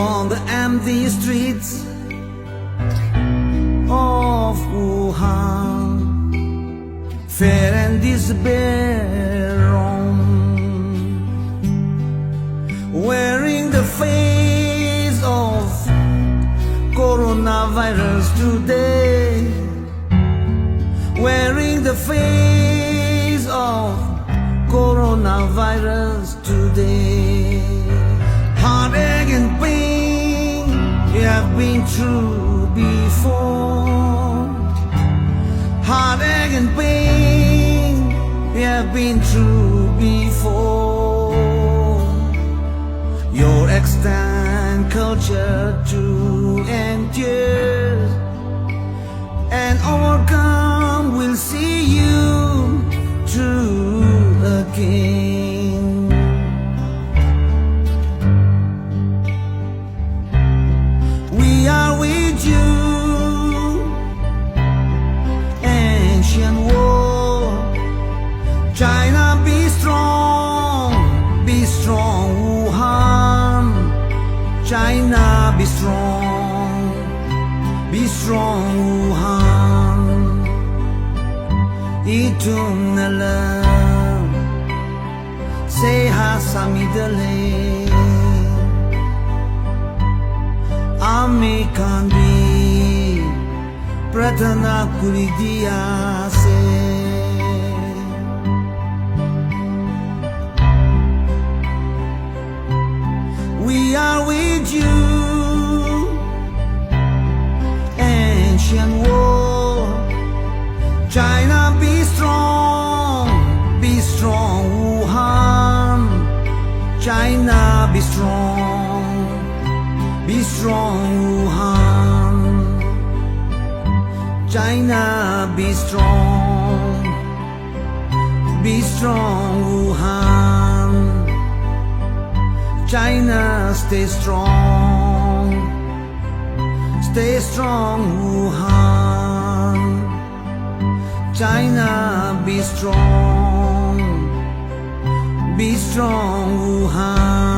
on the empty streets of Wuhan, fear and despair roam, wearing the face of coronavirus today, wearing the face of coronavirus today. Heartache and pain we have been through before. Heartache and pain we have been through before. Your extant culture to endure and overcome will see you through again. We are with you, ancient world. China, be strong, Wuhan. China, be strong, Wuhan. Itumnalam, seha samidale. Ame kandi pratana kuridiya se. We are with you, ancient world. China, be strong, Wuhan. China, be strong, Wuhan. China, be strong, Wuhan. China, stay strong, Wuhan. China, be strong, Wuhan.